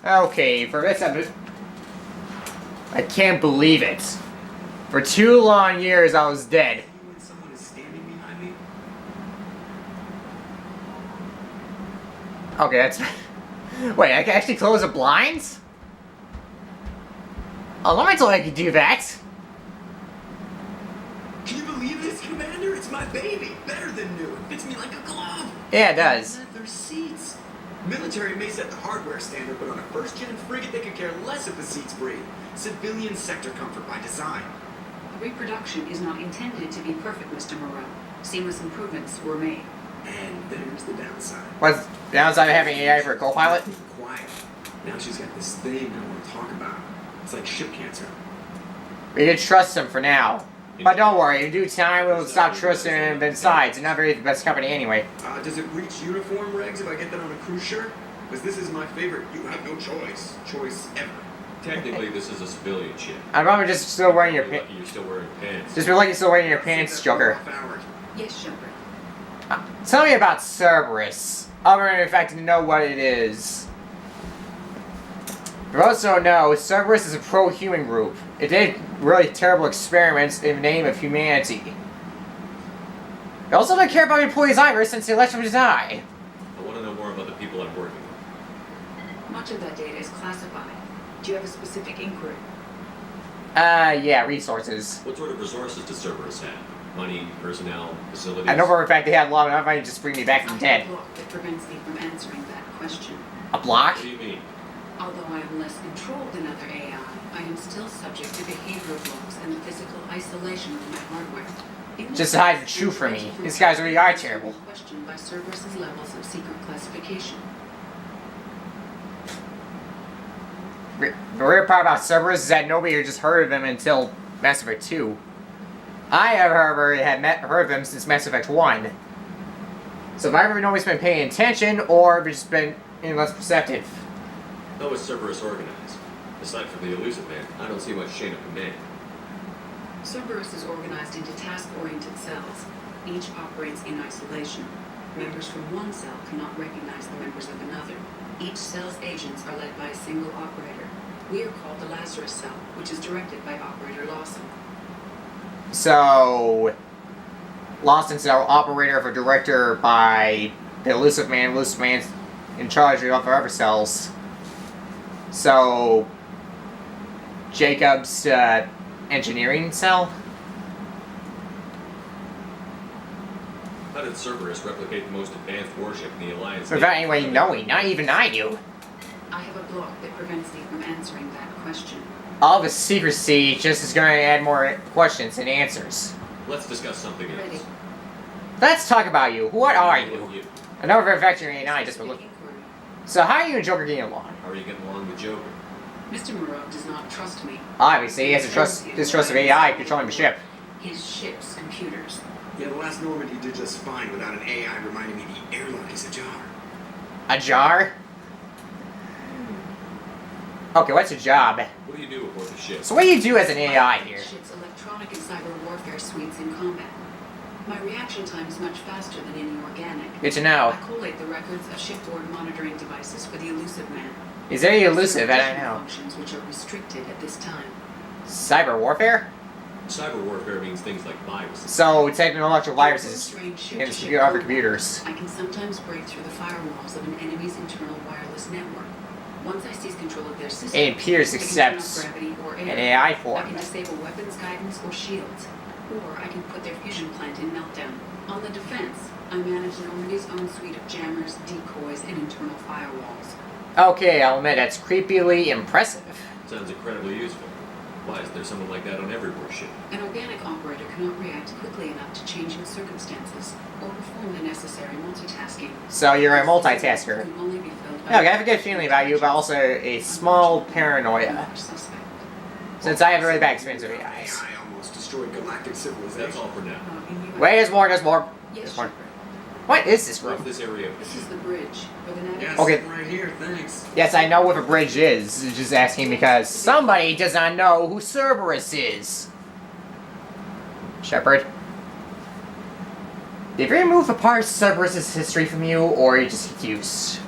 Okay, for this episode... I can't believe it. For 2 long years, I was dead. When someone is standing behind me, Okay, that's... Wait, I can actually close the blinds? Oh, let me tell you I could do that. can you believe this, Commander? It's my baby. Better than new. It fits me like a glove. Yeah, it does. Leather seats. Military may set the hardware standard, but on a first-gen frigate, they could care less if the seats breathe. Civilian sector comfort by design. Reproduction is not intended to be perfect, Mr. Moreau. Seamless improvements were made. And there's the downside. What's the downside of having AI for a co-pilot? Quiet. Now she's got this thing I want to talk about. It's like ship cancer. We can trust him for now. But don't worry, in due time we'll stop trusting him. Besides, it's not really the best company anyway. Does it reach uniform regs if I get that on a cruise shirt? Because this is my favorite. You have no choice ever. Technically, this is a civilian ship. I'm probably just still wearing your You're pants. lucky you're still wearing pants. Just feel like you're still wearing your pants, Joker. Yes, Shepard. Tell me about Cerberus. Other than the fact to know what it is. You also know Cerberus is a pro-human group. It did really terrible experiments in the name of humanity. They also don't care about employees either since they let them die. I want to know more about the people I'm working with. Much of that data is classified. Do you have a specific inquiry? Yeah, resources. What sort of resources does Cerberus have? Money, personnel, facilities? I know for a fact they had a lot of money to just bring me back from I dead. have a block that prevents me from answering that question. A block? What do you mean? Although I am less controlled than other AI, I am still subject to behavioral blocks and the physical isolation of my hardware. Even Just if hide the it's truth from me. information These guys really are from terrible. Questioned by Cerberus's levels of secret classification. The weird part about Cerberus is that nobody had just heard of them until Mass Effect 2. I have, however, heard of them since Mass Effect 1. So if I've nobody's been paying attention, or if it's just been less perceptive. How is Cerberus organized? Aside from the Elusive Man, I don't see much chain of command. Cerberus is organized into task-oriented cells. Each operates in isolation. Members from one cell cannot recognize the members of another. Each cell's agents are led by a single operator. We are called the Lazarus Cell, which is directed by Operator Lawson. So, Lawson's our operator for director by the Elusive Man. Elusive Man's in charge of other cells. So, Jacob's engineering cell? How did Cerberus replicate the most advanced warship in the Alliance? Without anyone knowing, not even I knew. I have a block that prevents me from answering that question. All the secrecy just is going to add more questions than answers. Let's discuss something else. Ready. Let's talk about you. What are What you? are you? I know for a fact you're an AI, just Specific look. inquiry. So how are you and Joker getting along? How are you getting along with Joker? Mr. Moreau does not trust me. Obviously, he has a distrust of AI controlling the ship. His ship's computers. Yeah, the last Normandy did just fine without an AI reminding me the airlock is ajar. A jar? Okay, what's your job? What do you do aboard the ship? So what do you do as an AI here? Ship's electronic and cyber warfare suites in combat. My reaction time is much faster than any organic. Good to know. I collate the records of shipboard monitoring devices for the Elusive Man. He's very elusive, I don't Additional know. functions which are restricted at this time. Cyber warfare? Cyber warfare means things like viruses. So technological viruses Strange in ship-to-ship other combat. computers. I can sometimes break through the firewalls of an enemy's internal wireless network. Once I seize control of their system, It appears they can turn off accepts gravity or air. an AI I form. can disable weapons guidance or shields, or I can put their fusion plant in meltdown. On the defense, I manage Normandy's own suite of jammers, decoys, and internal firewalls. Okay, I'll admit that's creepily impressive. Sounds incredibly useful. Why is there someone like that on every warship? An organic operator cannot react quickly enough to changing circumstances or perform the necessary multitasking. So you're a multitasker. Can only be filled by Okay, I have a good feeling about you, but also a small paranoia. Suspect. Since I have a really bad experience with AIs. AI almost destroyed galactic civilization. That's all for now. Wait, there's more, there's more. Yes, There's more. Shepard. What is this What's room? this area? This is the bridge where the navigation. Yes, Okay. right here, thanks. Yes, I know what a bridge is. Just asking because somebody does not know who Cerberus is. Shepard. Did you remove a part of Cerberus' history from you, or are you just confused?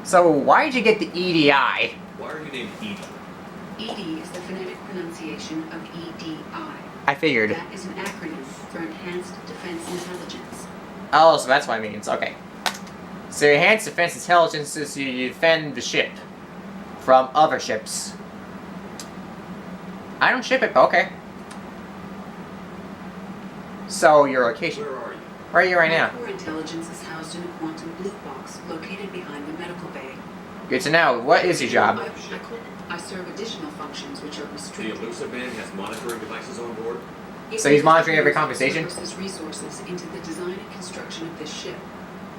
So why did you get the EDI? Why are you named Edie? ED is the phonetic pronunciation of EDI. I figured. That is an acronym for Enhanced Defense Intelligence. Oh, so that's what it means. Okay. So enhanced defense intelligence is you defend the ship from other ships. I don't ship it, but okay. So your location. Where are you? Where are you right now? Core intelligence is housed in a quantum blue box located behind the medical bay. Good to know. What is your job? I serve additional functions which are The restricted. Elusive Man has monitoring devices on board? So he's monitoring every conversation? He uses resources into the design and construction of this ship.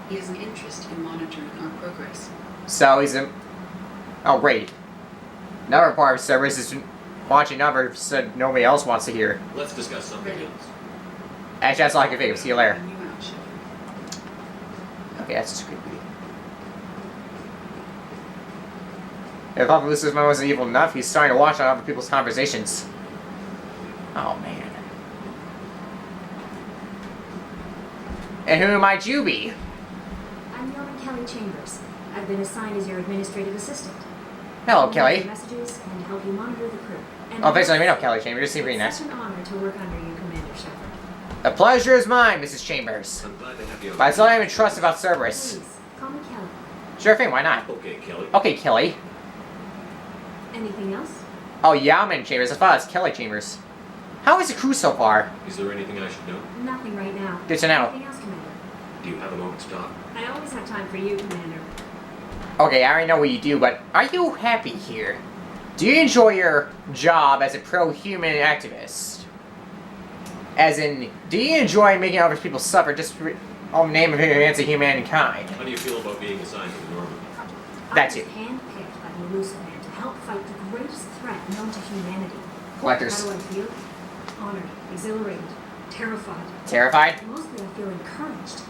He has an interest in monitoring our progress. So he's a... Oh, great. Another part of Cerberus is watching others that nobody else wants to hear. Let's discuss something Ready. else. Actually, that's all I can figure. See you later. Bring you out, Shepard. Okay, that's just creepy. If Papa Lucius wasn't evil enough, he's starting to watch on other people's conversations. Oh, man. And who might you be? I'm Norman Kelly Chambers. I've been assigned as your administrative assistant. Hello, I'll Kelly. take messages and help you monitor the crew. And Oh, thanks for letting me know, Kelly Chambers. You seem pretty it's nice. such an honor to work under you, Commander Shepard. The pleasure is mine, Mrs. Chambers. I'm glad to have you on. But I still don't even trust about Cerberus. Please, call me Kelly. Sure thing, why not? Okay, Kelly. Okay, Kelly. Anything else? Oh, yeah, I'm in Chambers. I thought it was Kelly Chambers. How is the crew so far? Is there anything I should know? Nothing right now. Good to know. Anything else, Commander? Do you have a moment to talk? I always have time for you, Commander. Okay, I already know what you do, but are you happy here? Do you enjoy your job as a pro-human activist? As in, do you enjoy making other people suffer just on the name of advancing humankind? How do you feel about being assigned to the Normandy? That's I it. was handpicked by the Elusive Man to help fight the greatest threat known to humanity. Collectors. How do I feel? Honored, exhilarated, terrified. Terrified? Mostly I feel encouraged.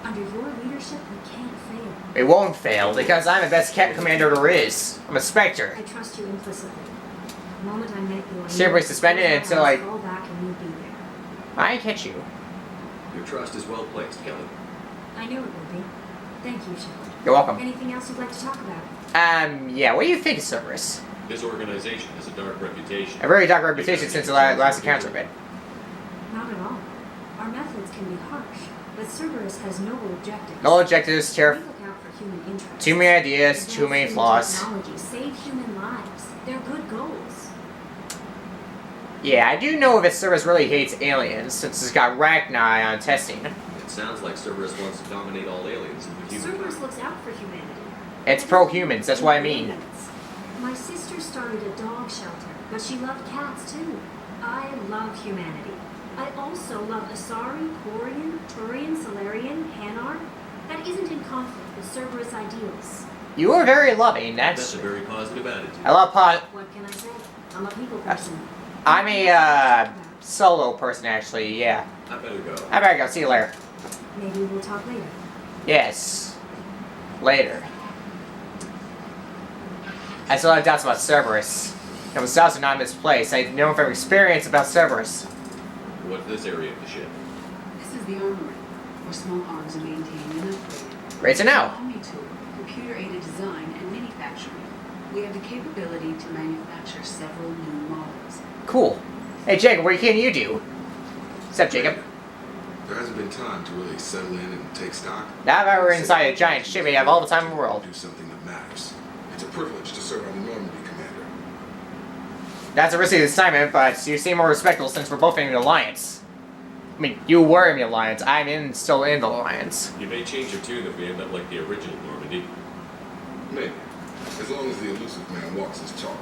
Under your leadership, we can't fail. It won't fail, because I'm the best cat commander there is. I'm a Spectre. I trust you implicitly. The moment I met you, I Ship was suspended until I- fall back and you'd be there. I catch you. Your trust is well placed, Kelly. I knew it would be. Thank you, Shepard. You're welcome. Anything else you'd like to talk about? Yeah, what do you think of Cerberus? This organization has a dark reputation. A very dark reputation since the last encounter bit. Not at all. Our methods can be harsh, but Cerberus has noble objectives. No objectives, We look out for human interests. too many ideas, Advance too many human flaws. Technology, save human lives. They're good goals. Yeah, I do know that Cerberus really hates aliens, since it's got Rachni on testing. It sounds like Cerberus wants to dominate all aliens and the human Cerberus kind. looks out for humanity. It's pro-humans, that's what I mean. My sister started a dog shelter, but she loved cats too. I love humanity. I also love Asari, Quarian, Turian, Solarian, Hanar. That isn't in conflict with Cerberus ideals. You are very loving, That's that's... a very positive attitude. I love What can I say? I'm a people person. I'm a, solo person, actually, yeah. I better go. I better go, see you later. Maybe we'll talk later. Yes. Later. I still have doubts about Cerberus. And with doubts are not misplaced. I know from experience about Cerberus. What's this area of the ship? This is the armory, where small arms are maintained and upgraded. Great to know. Omni-tool, computer-aided design and manufacturing. We have the capability to manufacture several new models. Cool. Hey, Jacob, what can you do? What's up, Jacob? There hasn't been time to really settle in and take stock. Now that we're inside a giant ship, we have all the time in the world. Do something that matters. It's a privilege to serve on the Normandy, Commander. That's a risky assignment, but you seem more respectful since we're both in the Alliance. I mean, you were in the Alliance. Still in the Alliance. You may change your tune if we end up like the original Normandy. Maybe. As long as the Elusive Man walks his talk,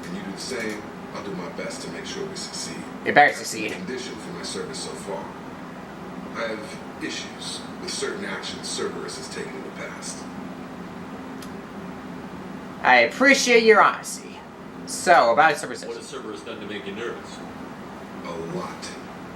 and you do the same, I'll do my best to make sure we succeed. You better That's succeed. the condition for my service so far. I have issues with certain actions Cerberus has taken in the past. I appreciate your honesty. So, about Cerberus. What has Cerberus done to make you nervous? A lot.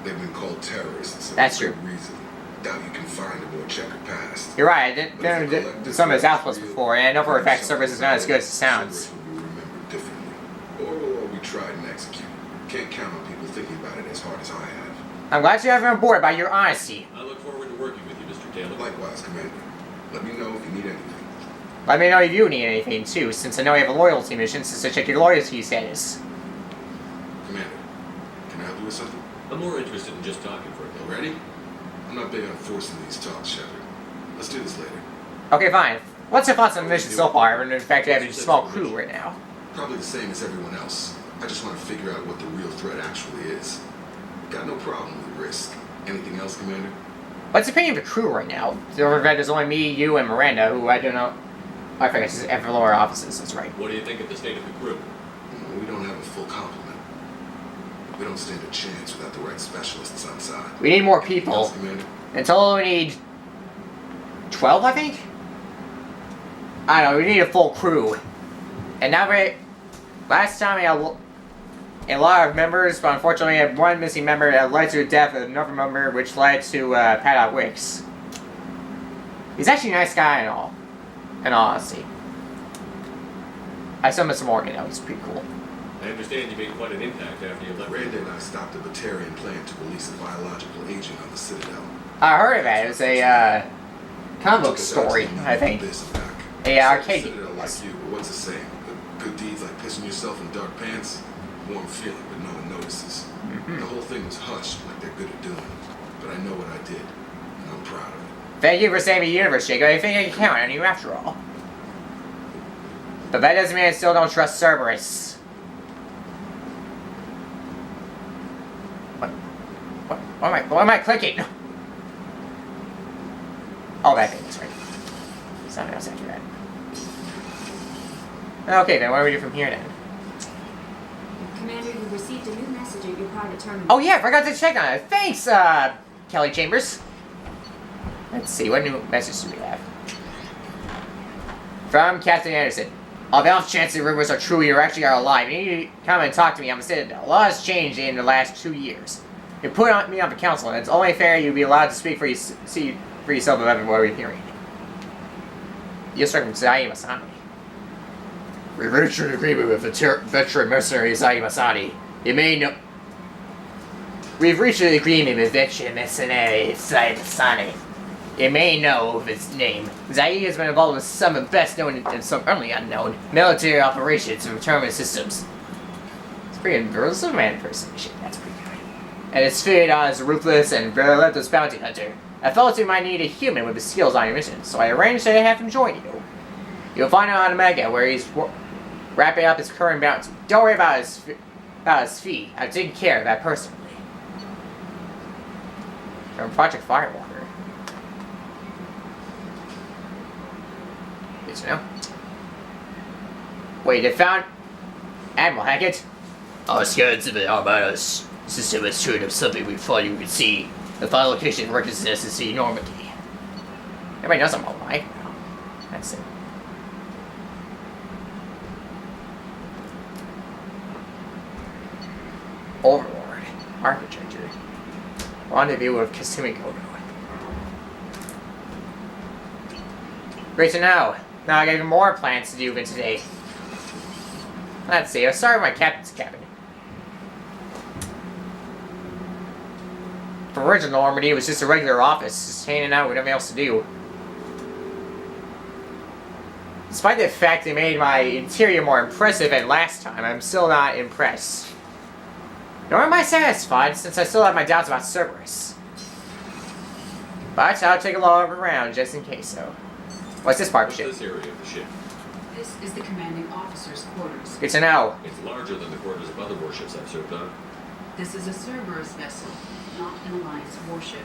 They've been called terrorists. and That's for true. good reason. Doubt you can find a more checkered past. You're right, I didn't do some of his outputs before, and I know for a fact Cerberus is not as good as it sounds. Cerberus will be remembered differently. Or will all be tried and executed. Can't count on people thinking about it as hard as I have. I'm glad you have him on board by your honesty. I look forward to working with you, Mr. Taylor. Likewise, Commander. Let me know if you need anything. Let me know if you need anything too, since I know you have a loyalty mission, since I check your loyalty status. Commander, can I help you with something? I'm more interested in just talking for a bit. Already? I'm not big on forcing these talks, Shepard. Let's do this later. Okay, fine. What's your thoughts on the mission so far, and in fact you have a small crew right now? Probably the same as everyone else. I just want to figure out what the real threat actually is. Got no problem with risk. Anything else, Commander? What's the opinion of the crew right now? There's only me, you, and Miranda, who I don't know. I forget, she's at the lower offices, that's right. What do you think of the state of the crew? We don't have a full complement. We don't stand a chance without the right specialists on side. We need more Anything people. else, Commander? In total, we need 12, I think? I don't know, we need a full crew. And now last time we had a lot of members, but unfortunately we had one missing member that led to the death of another member, which led to Paddock Wicks. He's actually a nice guy and all. In all honesty. I still miss Morgan though, he's pretty cool. I understand you made quite an impact after you left. Randa and I stopped a Batarian plan to release a biological agent on the Citadel. I heard of that, it was a comic book story, I think. This and back. A arcade Citadel game, like yes. you, but what's the saying? The good deeds like pissing yourself in dark pants? Warm feeling, but no one notices. The whole thing was hushed, like they're good at doing. But I know what I did, and I'm proud of it. Thank you for saving the universe, Jacob. I think I can count on you after all. But that doesn't mean I still don't trust Cerberus. What am I clicking? Oh, that thing is right. Something else after that. Okay, then what do we do from here then? Commander, you received a new message at your private terminal. Oh yeah, I forgot to check on it. Thanks, Kelly Chambers. Let's see, what new message do we have? From Captain Anderson. Of the off chance the rumors are true, you actually are alive. You need to come and talk to me on the Citadel. A lot has changed in the last 2 years. You put me on the council, and it's only fair you be allowed to speak for yourself about what we're hearing. You're from Zai Masani. We've reached an agreement with the veteran mercenary Zai Masani. You may know. We've reached an agreement with veteran mercenary Zai Masani. You may know of his name. Zai has been involved with some of the best known and some only unknown military operations and retirement systems. It's pretty impressive man impersonation. That's pretty good. And it's figured out as a ruthless and relentless bounty hunter. I felt you might need a human with the skills on your mission, so I arranged to have him join you. You'll find out on Omega where he's wrapping up his current bounty. Don't worry about his fee. I've taken care of that personally. From Project Firewalker. Good to know. Wait, they found Admiral Hackett? Our scans of the Armada system has turned up something we thought you could see. The final location represents the sea Normandy. Everybody knows I'm alright. That's it. Overlord. Architecture. Rendezvous with Kasumi Kodo. Great to know. Now I got even more plans to do even today. Let's see, I'll start with my captain's cabin. For original Normandy, it was just a regular office, just hanging out with nothing else to do. Despite the fact they made my interior more impressive than last time, I'm still not impressed. Nor am I satisfied, since I still have my doubts about Cerberus. But I'll take a look around just in case, so. What's this part of the ship? This area of the ship. This is the commanding officer's quarters. Good to know. It's larger than the quarters of other warships I've served on. This is a Cerberus vessel, not an Alliance warship.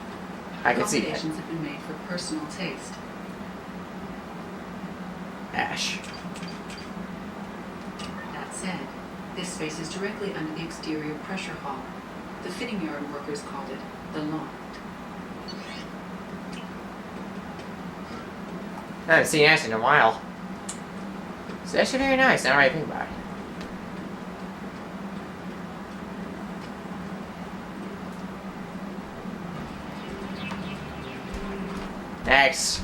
I can see that. Accommodations have been made for personal taste. Ash. That said, this space is directly under the exterior pressure hull. The fitting yard workers called it the loft. I haven't seen Ash in a while. It's actually very nice, now I think about it. Next.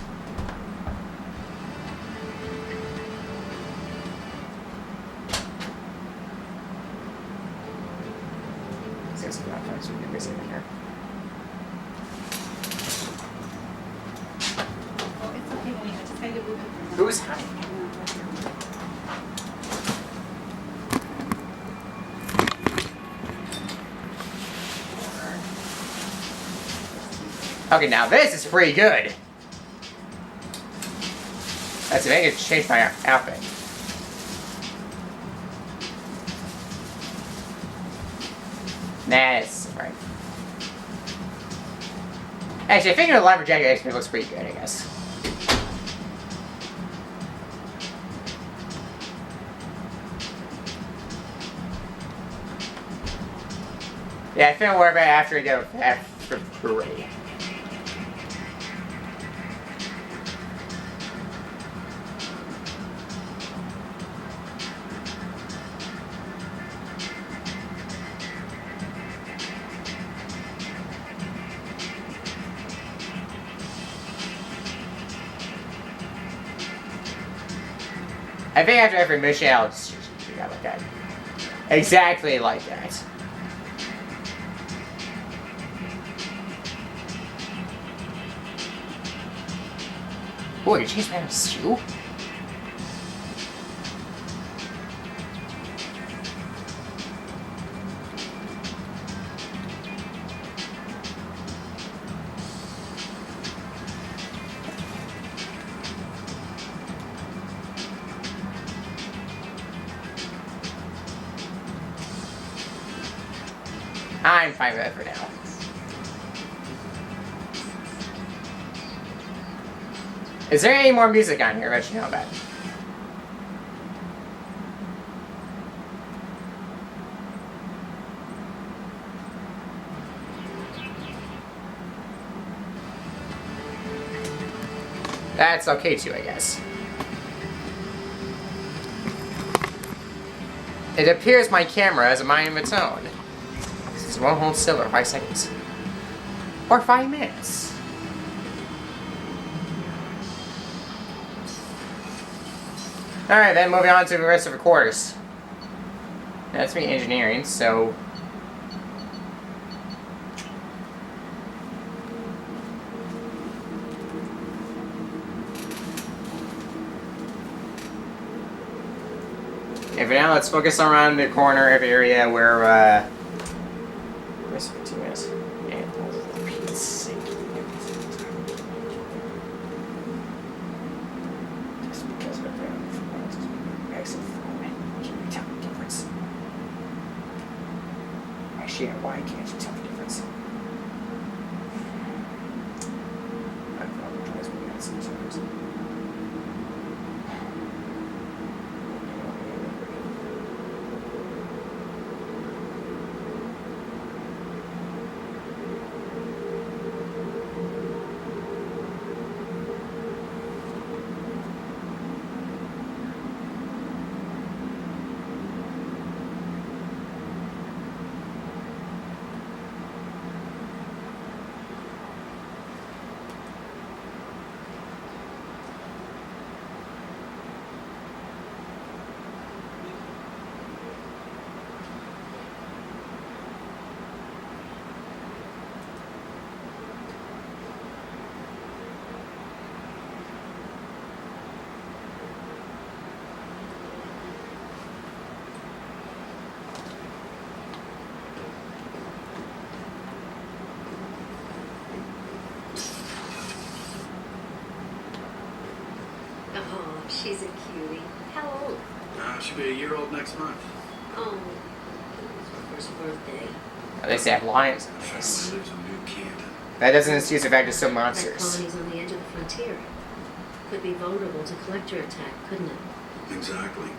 Let's get some of that fun so we can missing in here. Oh, it's okay, honey. I just made it with Who's hiding? Okay, now this is pretty good. That's it. I need to change my outfit. That's right. Actually, I think the leather jacket actually looks pretty good, I guess. Yeah, I think I'll worry about it after I go after parade. I think after every mission, I'll just do that like that. Exactly like that. Oh, you changed my shoe? I'm fine with it for now. Is there any more music on here that you know about? That's okay too, I guess. It appears my camera has a mind of its own. This won't hold still for 5 seconds. Or 5 minutes. Alright, then moving on to the rest of the quarters. That's me engineering, so... Okay, for now, let's focus around the corner of the area where, where's the 2 minutes? Yeah, for Pete's sake. Just because of the exit can you tell the difference? Actually, why can't you tell the difference? I apologize, we got some times. Oh, she's a cutie. How old? She'll be a year old next month. Oh, it's her first birthday. At least they have lions. Family lives in New Canton. That doesn't excuse the fact there's still That monsters. colony's on the edge of the frontier. Could be vulnerable to collector attack, couldn't it? Exactly.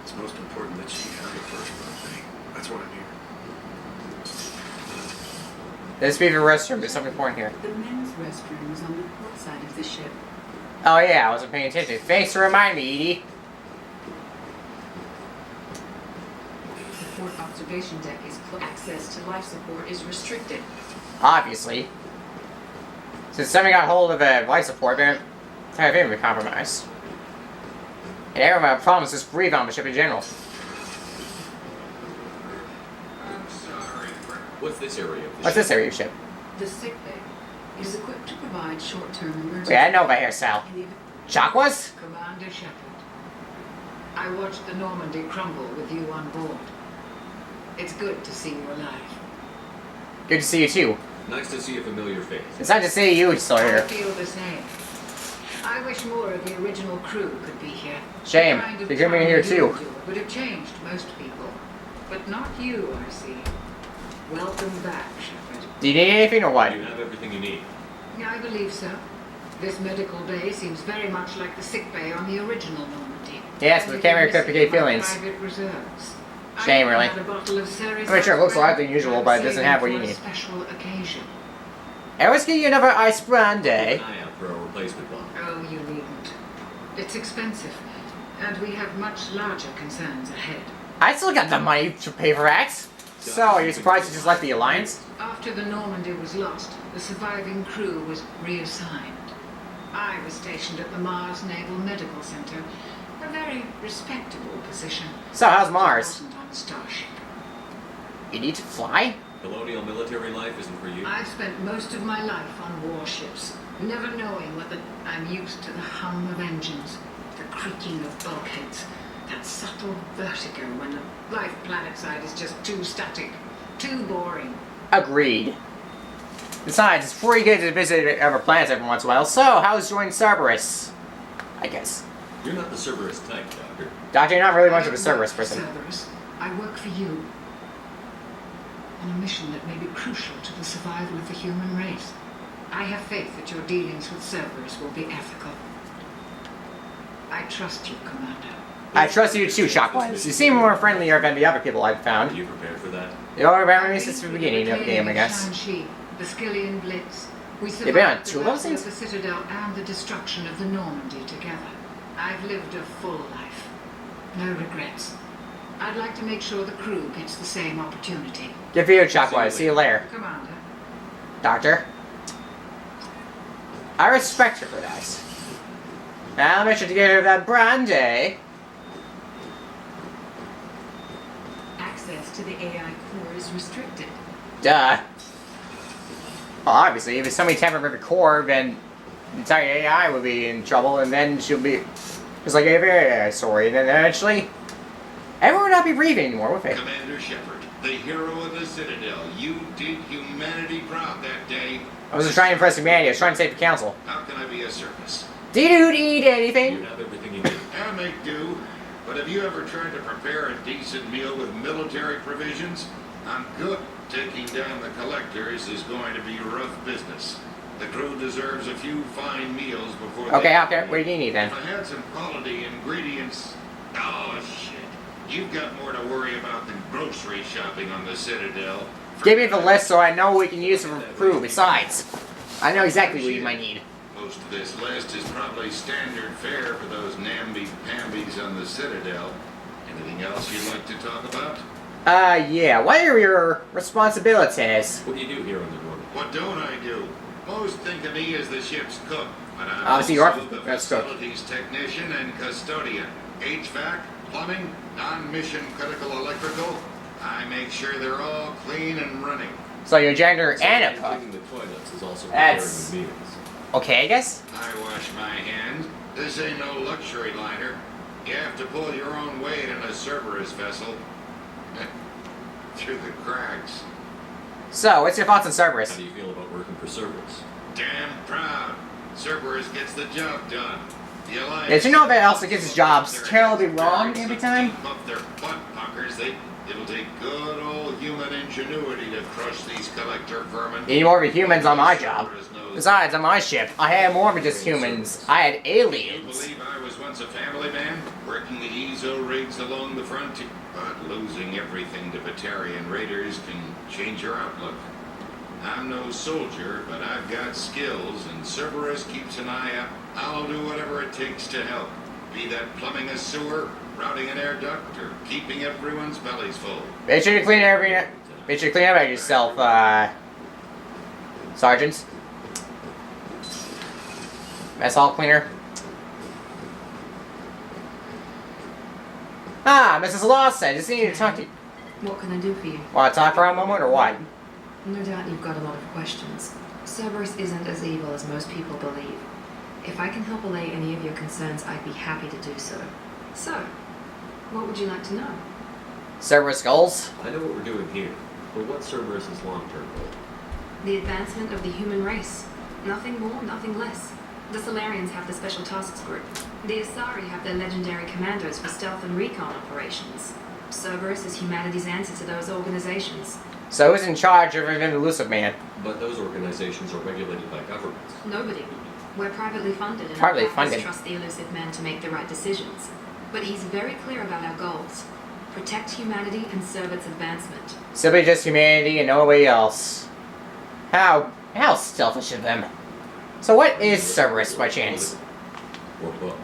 It's most important that she have her first birthday. That's why I'm here. This be the restroom. There's something important here. The men's restroom is on the port side of the ship. Oh yeah, I wasn't paying attention. Thanks for reminding me, Edie. The port observation deck is closed. Access to life support is restricted. Obviously. Since somebody got hold of a life support, then I think we're compromised. And everyone had problems just breathe on the ship in general. What's this area of the What's this area of ship? The sick bay is equipped to provide short-term emergency. Wait, I know about hairstyle. In the Chakwas? Commander Shepard, I watched the Normandy crumble with you on board. It's good to see you alive. Good to see you too. Nice to see a familiar face. It's not to see you, I Sawyer. feel the same. I wish more of the original crew could be here. Shame. The kind of They could be time here you too. endured would have changed most people. But not you, I see. Welcome back, Shepard. Do you need anything or what? You have everything you need. Yeah, I believe so. This medical bay seems very much like the sick bay on the original Normandy. Yes, but Only can't they're replicate missing my feelings. private reserves. Shame, I really. had a bottle of Ceres I'm sure it looks a lot than Ice usual, Brand but it doesn't saving have what for you a need. Special occasion. I always get you another ice brand Keep day. an eye out for a replacement bottle. Oh, you needn't. It's expensive, and we have much larger concerns ahead. I still got the money to pay for X. So, you're surprised you just left the Alliance? After the Normandy was lost, the surviving crew was reassigned. I was stationed at the Mars Naval Medical Center, a very respectable position. So, how's I Mars? wasn't on a starship. You need to fly? Colonial military life isn't for you. I've spent most of my life on warships, never knowing what I'm used to the hum of engines, the creaking of bulkheads, that subtle vertigo when the life planetside is just too static, too boring. Agreed. Besides, it's pretty good to visit other planets every once in a while. So, how's joining Cerberus? I guess. You're not the Cerberus type, Doctor. Doctor, you're not really much I of a don't Cerberus work for person. Cerberus. I work for you. On a mission that may be crucial to the survival of the human race. I have faith that your dealings with Cerberus will be ethical. I trust you, Commander. I trust you too, Shockwise. You seem more friendlier than the other people I've Are found. you prepared for that? You're around me since the beginning of the game, I guess. Shang-Chi, the Skillian Blitz. We You've been on survived two the of those Battle of things? the Citadel and the destruction of the Normandy together. I've lived a full life. No regrets. I'd like to make sure the crew gets the same opportunity. Good for you, Shockwise. See you later. Commander. Doctor. I respect her for that. Now I'll make sure to get her that brandy. Access to the AI core is restricted. Duh. Well, obviously, if it's somebody tapping with the core, then the entire AI would be in trouble, and then she'll be... It's like every AI story, and then eventually... Everyone would not be breathing anymore, would they? Commander Shepard, the hero of the Citadel, you did humanity proud that day. I wasn't trying to impress humanity, I was trying to save the council. How can I be of service? Did you eat You anything? have everything you need. I make do, but have you ever tried to prepare a decent meal with military provisions? I'm good. Taking down the collectors is going to be rough business. The crew deserves a few fine meals before Okay, they... okay, what do you need then? If I had some quality ingredients... Oh, shit. You've got more to worry about than grocery shopping on the Citadel. Give me the list so I know what we can use for crew. Besides, I know exactly what you might need. Most of this list is probably standard fare for those namby-pambies on the Citadel. Anything else you'd like to talk about? Yeah, what are your responsibilities? What do you do here on the Normandy? What don't I do? Most think of me as the ship's cook, but I'm Obviously, you're also the that's cook. facilities technician and custodian. HVAC, plumbing, non-mission critical electrical. I make sure they're all clean and running. So you're a janitor and a cook. Cleaning the toilets is also preparing That's- the meals. Okay, I guess? I wash my hands. This ain't no luxury liner. You have to pull your own weight in a Cerberus vessel. Through the cracks. So, what's your thoughts on How Cerberus? do you feel about working for Cerberus? Damn proud. Cerberus gets the job done. The Alliance... Did you know that Elsa gets his jobs terribly wrong Derricks every to time? keep up their butt puckers. It'll take good old human ingenuity to crush these collector vermin. You need more of the humans on my job. Cerberus knows Besides, on my ship, I had more than just humans. I had Can you aliens. believe I was once a family man, working the EZO rigs along the frontier? But losing everything to Batarian raiders can change your outlook. I'm no soldier, but I've got skills, and Cerberus keeps an eye out. I'll do whatever it takes to help. Be that plumbing a sewer, routing an air duct, or keeping everyone's bellies full. Make sure you clean up after yourself, Sergeant. Mess hall cleaner. Ah, Mrs. Lawson, I just need to talk to you. What can I do for you? Want to talk for a moment or what? No doubt you've got a lot of questions. Cerberus isn't as evil as most people believe. If I can help allay any of your concerns, I'd be happy to do so. So, what would you like to know? Cerberus goals? I know what we're doing here, but what's Cerberus' long-term goal? The advancement of the human race. Nothing more, nothing less. The Solarians have the Special Tasks Group. The Asari have their legendary commandos for stealth and recon operations. Cerberus is humanity's answer to those organizations. So who's in charge of the Elusive Man? But those organizations are regulated by governments. Nobody. We're privately funded, and Privately our partners funded. trust the Elusive Man to make the right decisions. But he's very clear about our goals. Protect humanity and serve its advancement. Simply just humanity and nobody else. How selfish of them. So what is Cerberus by chance? Or both.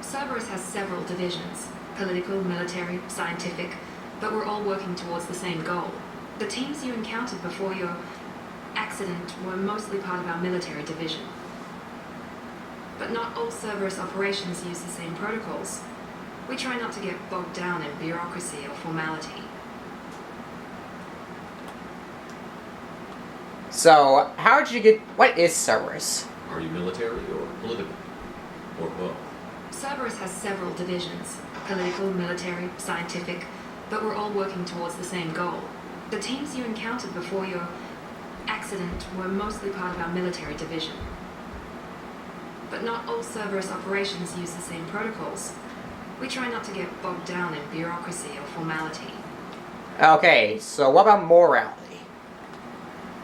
Cerberus has several divisions. Political, military, scientific. But we're all working towards the same goal. The teams you encountered before your accident were mostly part of our military division. But not all Cerberus operations use the same protocols. We try not to get bogged down in bureaucracy or formality. So, how did you get... What is Cerberus? Are you military or political? Or both? Cerberus has several divisions. Political, military, scientific. But we're all working towards the same goal. The teams you encountered before your accident were mostly part of our military division. But not all Cerberus operations use the same protocols. We try not to get bogged down in bureaucracy or formality. Okay, so what about morality?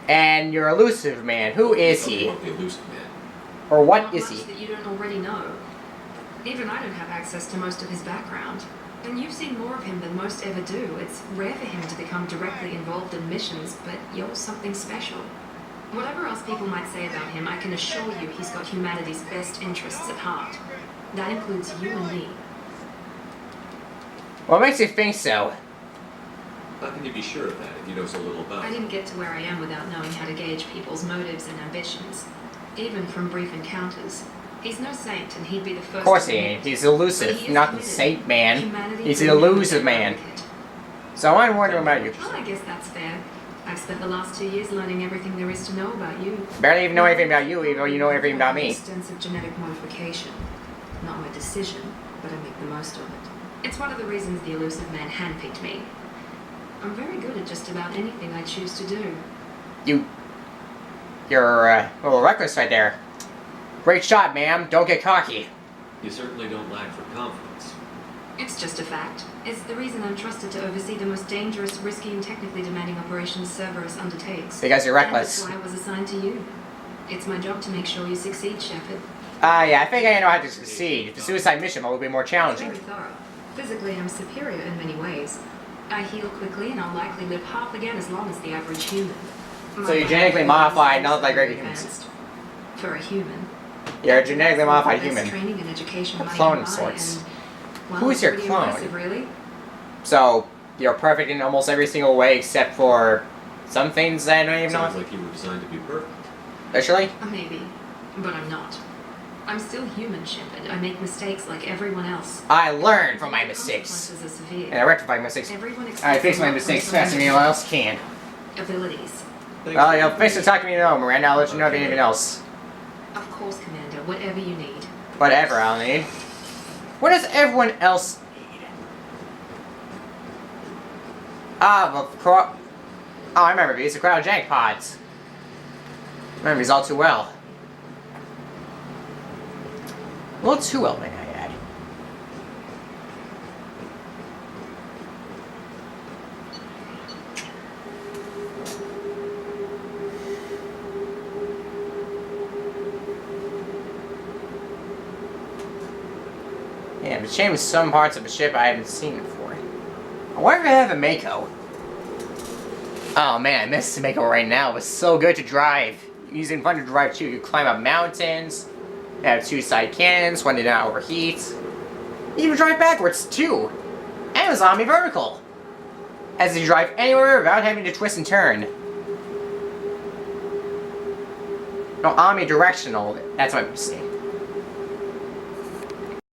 And your Elusive Man, who is Tell me he? about the Elusive Man. Or what Not is much he? that you don't already know. Even I don't have access to most of his background. And you've seen more of him than most ever do. It's rare for him to become directly involved in missions, but you're something special. Whatever else people might say about him, I can assure you he's got humanity's best interests at heart. That includes you and me. What makes you think so? How can you be sure of that if you know so little about I him? didn't get to where I am without knowing how to gauge people's motives and ambitions, even from brief encounters. He's no saint, and he'd be the first. Of course to he admit ain't. He's But elusive, he is not the committed. saint man. Humanity He's the for humanity elusive man. advocate. So I'm wondering about you. Well, I guess that's fair. I've spent the last 2 years learning everything there is to know about you. Barely even know anything about you, even though you know everything about me. Extensive genetic modification. Not my decision, but I make the most of it. It's one of the reasons the Elusive Man handpicked me. I'm very good at just about anything I choose to do. You're a little reckless right there. Great shot, ma'am. Don't get cocky. You certainly don't lack for confidence. It's just a fact. It's the reason I'm trusted to oversee the most dangerous, risky, and technically demanding operations Cerberus undertakes. Because you're And reckless. that's why I was assigned to you. It's my job to make sure you succeed, Shepard. Yeah, I think I know how to succeed. The suicide mission will be more challenging. Very thorough. Physically, I'm superior in many ways. I heal quickly, and I'll likely live half again as long as the average human. So you're genetically modified, not like regular humans. Advanced. For a human. You're a genetically modified Best human. Training and education A money clone can of buy, sorts. and, well, Who is your pretty clone? impressive, really. So, you're perfect in almost every single way except for some things that I don't even Sounds know. like you were designed to be perfect. Literally? Maybe, but I'm not. I'm still human, Shepard. I make mistakes like everyone else. I learn from my mistakes. Consequences are severe. And I rectify my mistakes. Everyone expects I fix a my lot mistakes from faster than anyone else can. Abilities. Thanks Well, for you'll the fix the information. talk to me now, Miranda. I'll let you know if Okay. anything else. Of course, Commander. Whatever you need. Whatever I'll need. What does everyone else need? Oh, I remember these. The cryogenic pods. Remember these all too well. A little too well, may I add. Yeah, but shame with some parts of the ship I haven't seen before. I wonder if I have a Mako. Oh man, I miss the Mako right now. It was so good to drive. Using fun to drive too. You climb up mountains. You have 2 side cannons, one did not overheat. You even drive backwards too. And it was omni-vertical. As you drive anywhere without having to twist and turn. No, omni-directional. That's what I'm saying.